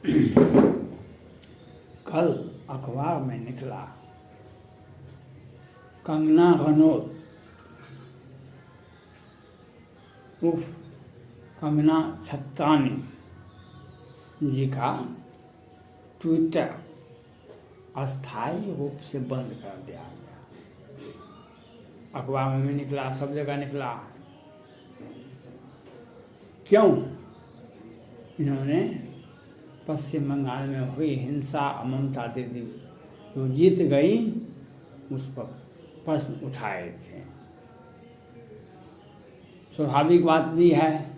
कल अखबार में निकला कंगना रनौत उर्फ कंगना छत्तानी जी का ट्विटर अस्थायी रूप से बंद कर दिया गया। अखबार में निकला, सब जगह निकला। क्यों? इन्होंने पश्चिम बंगाल में हुई हिंसा, ममता दीदी जो जीत गई उस पर प्रश्न उठाए थे। स्वाभाविक बात भी है,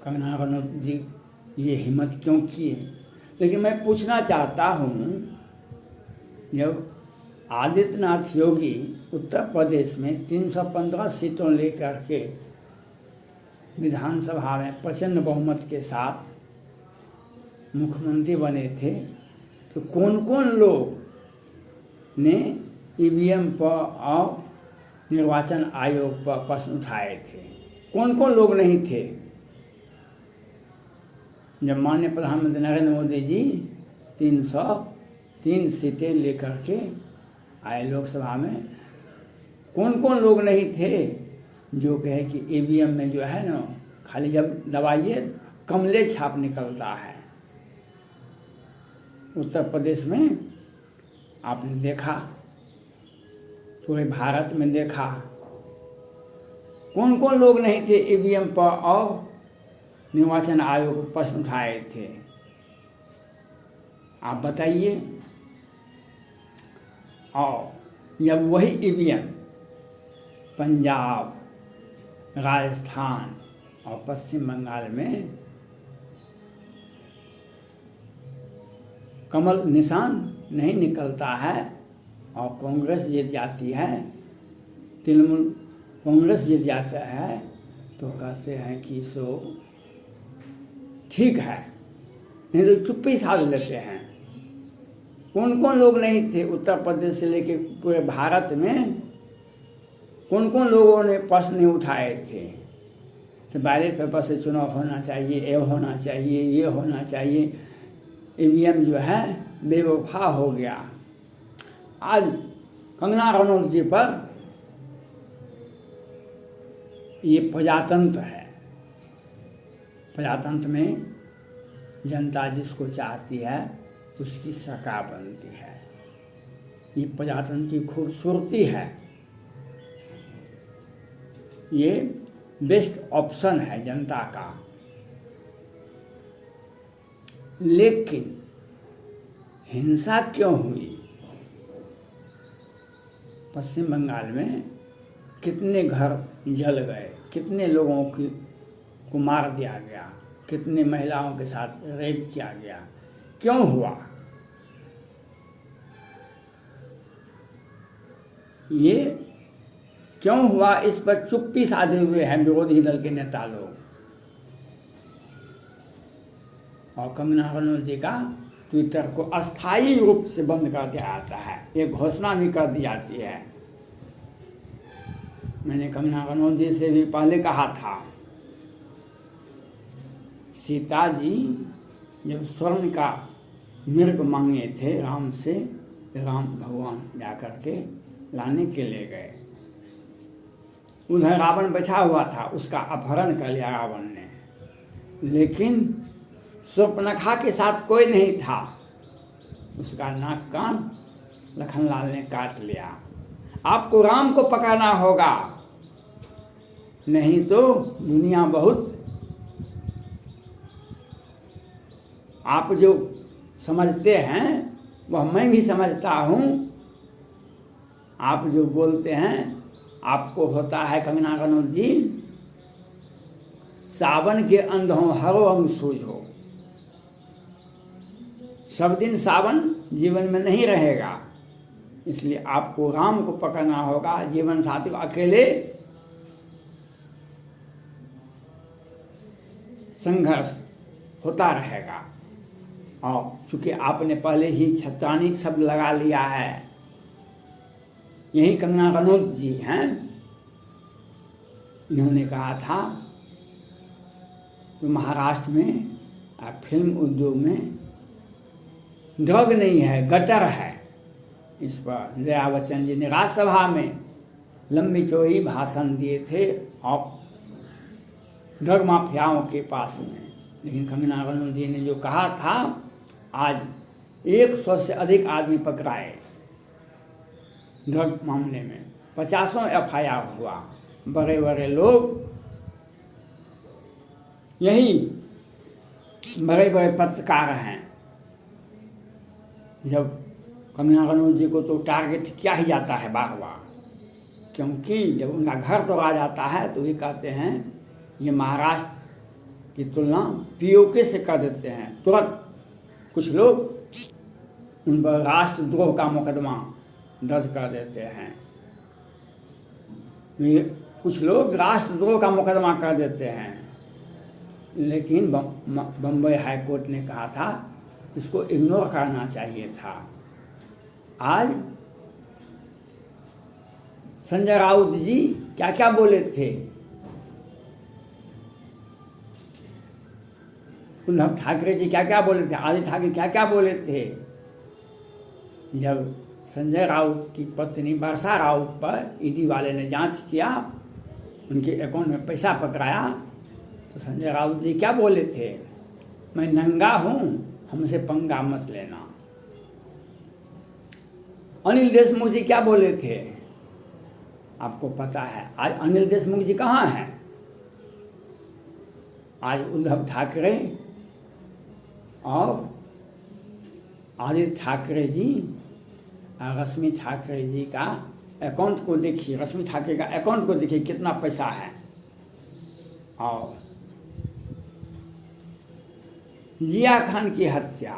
कंगना रनौत जी ये हिम्मत क्यों किए। लेकिन मैं पूछना चाहता हूँ, जब आदित्यनाथ योगी उत्तर प्रदेश में 315 सीटों लेकर के विधानसभा में प्रचंड बहुमत के साथ मुख्यमंत्री बने थे, तो कौन कौन लोग ने ईवीएम पर और निर्वाचन आयोग पर प्रश्न उठाए थे? कौन कौन लोग नहीं थे? जब माननीय प्रधानमंत्री नरेंद्र मोदी जी 303 सीटें लेकर के आए लोकसभा में, कौन कौन लोग नहीं थे जो कहे कि ईवीएम में जो है ना, खाली जब दबाइए कमले छाप निकलता है। उत्तर प्रदेश में आपने देखा, पूरे भारत में देखा, कौन कौन लोग नहीं थे ईवीएम पर और निर्वाचन आयोग को प्रश्न उठाए थे? आप बताइए। और जब वही ईवीएम पंजाब, राजस्थान और पश्चिम बंगाल में कमल निशान नहीं निकलता है और कांग्रेस जीत जाती है, तृणमूल कांग्रेस जीत जाता है, तो कहते हैं कि सो ठीक है, नहीं तो चुप्पी साध लेते हैं। कौन कौन लोग नहीं थे उत्तर प्रदेश से लेकर पूरे भारत में? कौन कौन लोगों ने प्रश्न नहीं उठाए थे? तो बैलेट पेपर से चुनाव होना चाहिए, ये होना चाहिए, ये होना चाहिए। ईवीएम जो है बेवफा हो गया। आज कंगना रनौत जी पर ये प्रजातंत्र है। प्रजातंत्र में जनता जिसको चाहती है उसकी सरकार बनती है। ये प्रजातंत्र की खूबसूरती है, ये बेस्ट ऑप्शन है जनता का। लेकिन हिंसा क्यों हुई? पश्चिम बंगाल में कितने घर जल गए, कितने लोगों को मार दिया गया, कितने महिलाओं के साथ रेप किया गया? क्यों हुआ? ये क्यों हुआ, इस पर चुप्पी साधे हुए हैं विरोधी दल के नेता लोग। और कंगना रनौत जी का ट्विटर को अस्थायी रूप से बंद कर दिया जाता है, ये घोषणा भी कर दी जाती है। मैंने कंगना रनौत जी से भी पहले कहा था, सीता जी जब स्वर्ण का मृग मांगे थे राम से, राम भगवान जाकर के लाने के लिए गए। उधर रावण बैठा हुआ था, उसका अपहरण कर लिया रावण ने, लेकिन शूर्पणखा के साथ कोई नहीं था, उसका नाक कान लखनलाल ने काट लिया। आपको राम को पकड़ना होगा, नहीं तो दुनिया बहुत, आप जो समझते हैं वह मैं भी समझता हूँ। आप जो बोलते हैं आपको होता है कंगना रनौत जी, सावन के अंधों हरो अंग सूझो। सब दिन सावन जीवन में नहीं रहेगा, इसलिए आपको राम को पकड़ना होगा। जीवन साथी अकेले संघर्ष होता रहेगा। और चूंकि आपने पहले ही छत्तानी शब्द लगा लिया है, यही कंगना रनौत जी हैं, इन्होंने कहा था कि महाराष्ट्र में फिल्म उद्योग में ड्रग नहीं है, गटर है। इस पर जया बच्चन जी ने राज्यसभा में लंबी चौड़ी भाषण दिए थे और ड्रग माफियाओं के पास में। लेकिन कंगना रनौत जी ने जो कहा था, आज 100 से अधिक आदमी पकड़ाए ड्रग मामले में, 50 FIR हुआ। बड़े बड़े लोग, यही बड़े बड़े पत्रकार हैं। जब कंगना रनौत जी को तो टारगेट किया ही जाता है बार बार, क्योंकि जब उनका घर तो आ जाता है तो ये कहते हैं ये महाराष्ट्र की तुलना POK से कर देते हैं। तुरंत कुछ लोग उन पर राष्ट्रद्रोह का मुकदमा दर्ज कर देते हैं। कुछ लोग राष्ट्रद्रोह का मुकदमा कर देते हैं, लेकिन बम्बई हाई कोर्ट ने कहा था इसको इग्नोर करना चाहिए था। आज संजय राउत जी क्या क्या बोले थे, उद्धव ठाकरे जी क्या क्या बोले थे, आदित्य ठाकरे क्या क्या बोले थे। जब संजय राउत की पत्नी वर्षा राउत पर ईडी वाले ने जांच किया, उनके अकाउंट में पैसा पकड़ाया, तो संजय राउत जी क्या बोले थे, मैं नंगा हूं, हमसे पंगा मत लेना। अनिल देशमुख जी क्या बोले थे, आपको पता है। आज अनिल देशमुख जी कहाँ हैं? आज उद्धव ठाकरे और आदित्य ठाकरे जी, रश्मि ठाकरे जी का अकाउंट को देखिए, रश्मि ठाकरे का अकाउंट को देखिए कितना पैसा है। और जिया खान की हत्या,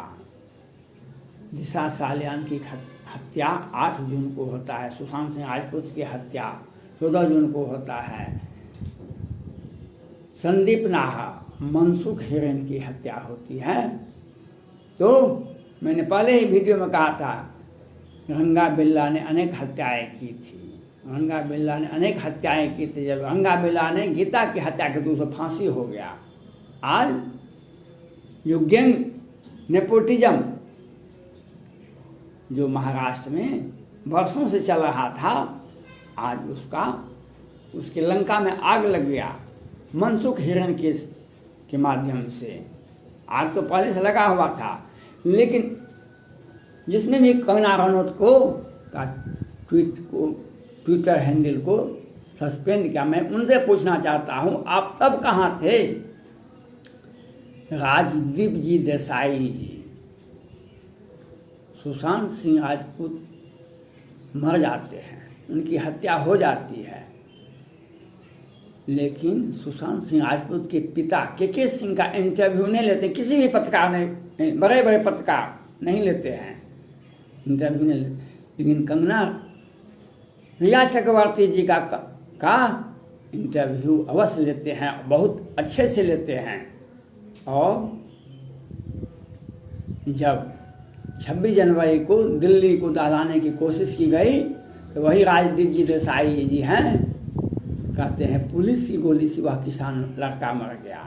दिशा सालियान की हत्या 8 जून को होता है। सुशांत सिंह राजपूत की हत्या 14 जून को होता है। संदीप नाहा, मनसुख हिरेन की हत्या होती है। तो मैंने पहले ही वीडियो में कहा था, रंगा बिल्ला ने अनेक हत्याएं की थी। रंगा बिल्ला ने अनेक हत्याएं की थी। जब रंगा बिल्ला ने गीता की हत्या की तो उसे फांसी हो गया। आज जो गैंग नेपोटिज्म जो महाराष्ट्र में वर्षों से चल रहा था, आज उसके लंका में आग लग गया मनसुख हिरेन केस के माध्यम से। आग तो पहले से लगा हुआ था, लेकिन जिसने भी कंगना रनौत को का ट्विटर हैंडल को सस्पेंड किया, मैं उनसे पूछना चाहता हूं, आप तब कहाँ थे? राजदीप जी देसाई जी, सुशांत सिंह राजपूत मर जाते हैं, उनकी हत्या हो जाती है, लेकिन सुशांत सिंह राजपूत के पिता के सिंह का इंटरव्यू नहीं लेते। किसी भी पत्रकार ने, बड़े बड़े पत्रकार नहीं लेते हैं इंटरव्यू, नहीं लेते। लेकिन कंगना रिया चक्रवर्ती जी का इंटरव्यू अवश्य लेते हैं, बहुत अच्छे से लेते हैं। और जब 26 जनवरी को दिल्ली को दहलाने की कोशिश की गई, तो वही राजदीप जी देसाई जी हैं, कहते हैं पुलिस की गोली से वह किसान लड़का मर गया।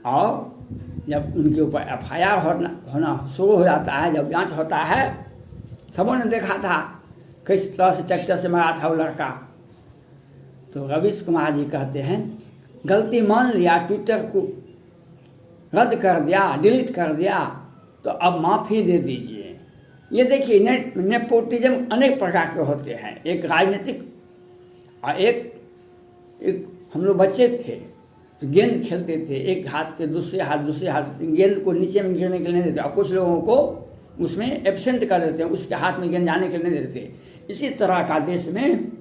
और जब उनके ऊपर FIR होना शुरू हो जाता है, जब जांच होता है, सबों ने देखा था किस तरह से ट्रैक्टर से मरा था वो लड़का। तो रवीश कुमार जी कहते हैं गलती मान लिया, ट्विटर को रद्द कर दिया, डिलीट कर दिया, तो अब माफ़ी दे दीजिए। ये देखिए, नेपोटिज्म अनेक प्रकार के होते हैं। एक राजनीतिक और एक हम लोग बच्चे थे तो गेंद खेलते थे, एक हाथ के दूसरे हाथ गेंद को नीचे में गिरने के लिए नहीं देते, और कुछ लोगों को उसमें एब्सेंट कर देते हैं, उसके हाथ में गेंद जाने के लिए नहीं देते। इसी तरह का देश में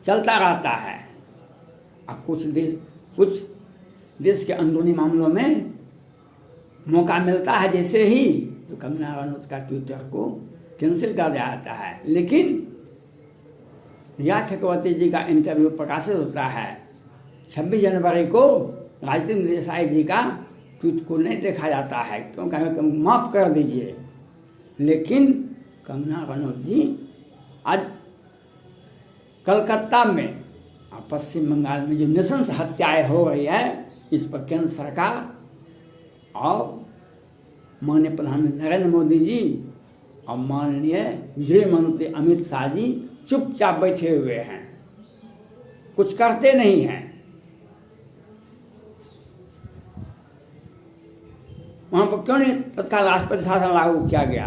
चलता रहता है। अब कुछ देश के अंदरूनी मामलों में मौका मिलता है जैसे ही, तो कंगना रनौत का ट्विटर को कैंसिल कर दिया जाता है। लेकिन रिया चक्रवर्ती जी का इंटरव्यू प्रकाशित होता है 26 जनवरी को, राजदीप देसाई जी का ट्वीट को नहीं देखा जाता है, क्योंकि माफ़ कर दीजिए। लेकिन कंगना रनौत जी आज कलकत्ता में और पश्चिम बंगाल में जो नृशंस हत्याएं हो रही है, इस पर केंद्र सरकार और माननीय प्रधानमंत्री नरेंद्र मोदी जी और माननीय गृह मंत्री अमित शाह जी चुपचाप बैठे हुए हैं, कुछ करते नहीं हैं। वहां पर क्यों नहीं तत्काल राष्ट्रपति शासन लागू किया गया?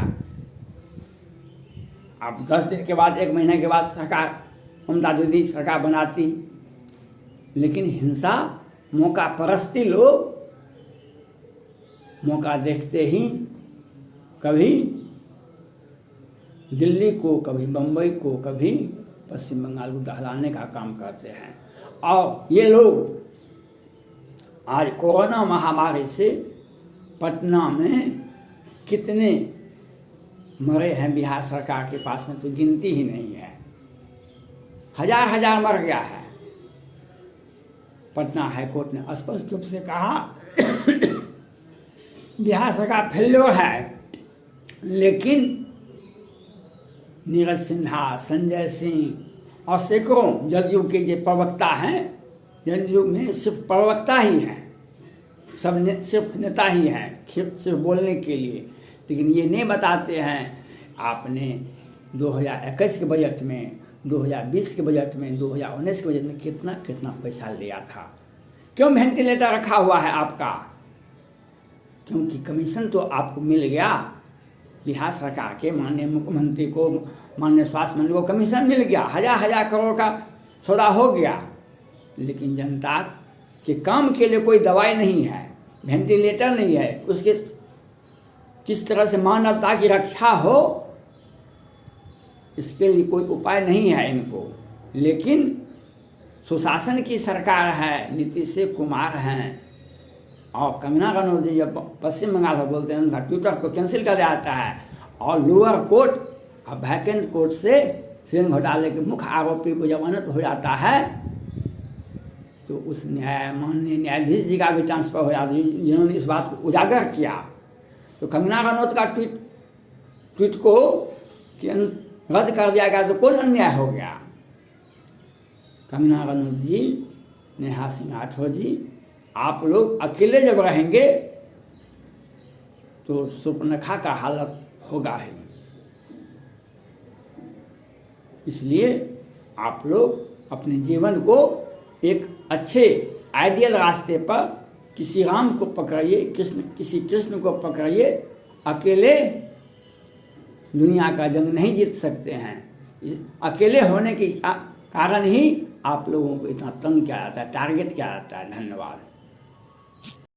अब 10 दिन के बाद, 1 महीने के बाद सरकार, ममता दीदी सरकार बनाती, लेकिन हिंसा, मौका परस्ती लोग मौका देखते ही कभी दिल्ली को, कभी बम्बई को, कभी पश्चिम बंगाल को दहलाने का काम करते हैं। और ये लोग आज कोरोना महामारी से पटना में कितने मरे हैं बिहार सरकार के पास में तो गिनती ही नहीं है, हजार हजार मर गया है। पटना हाईकोर्ट ने स्पष्ट रूप से कहा बिहार सरकार फेल्योर है, लेकिन नीरज सिन्हा, संजय सिंह और सैकड़ों जदयू के जो प्रवक्ता हैं, जदयू में सिर्फ प्रवक्ता ही हैं, सब सिर्फ नेता ही हैं, सिर्फ बोलने के लिए, लेकिन ये नहीं बताते हैं आपने 2021 के बजट में, 2020 के बजट में, 2019 के बजट में कितना कितना पैसा लिया था। क्यों वेंटिलेटर रखा हुआ है आपका? क्योंकि कमीशन तो आपको मिल गया, बिहार सरकार के माननीय मुख्यमंत्री को, माननीय स्वास्थ्य मंत्री को कमीशन मिल गया, हजार करोड़ का सौदा हो गया, लेकिन जनता के काम के लिए कोई दवाई नहीं है, वेंटिलेटर नहीं है, उसके किस तरह से मानवता की रक्षा हो इसके लिए कोई उपाय नहीं है इनको। लेकिन सुशासन की सरकार है, नीतीश कुमार हैं और कंगना रनौत जी जब पश्चिम बंगाल को बोलते हैं उनका ट्विटर को कैंसिल कर जाता है, और लोअर कोर्ट और वैकेंट कोर्ट से ऋण घोटाले के मुख्य आरोपी को जमानत हो जाता है तो उस माननीय न्यायाधीश जी का भी ट्रांसफर हो जाता है, जिन्होंने इस बात को उजागर किया। तो कंगना रनौत का ट्वीट को रद्द कर दिया गया तो कौन अन्याय हो गया? कंगना रनौत जी, नेहा सिंह राठौर जी, आप लोग अकेले जब रहेंगे तो सुपर्णखा का हालत होगा ही। इसलिए आप लोग अपने जीवन को एक अच्छे आइडियल रास्ते पर किसी राम को पकड़िए, किसी कृष्ण को पकड़िए। अकेले दुनिया का जंग नहीं जीत सकते हैं। अकेले होने के कारण ही आप लोगों को इतना तंग किया जाता है, टारगेट किया जाता है। धन्यवाद।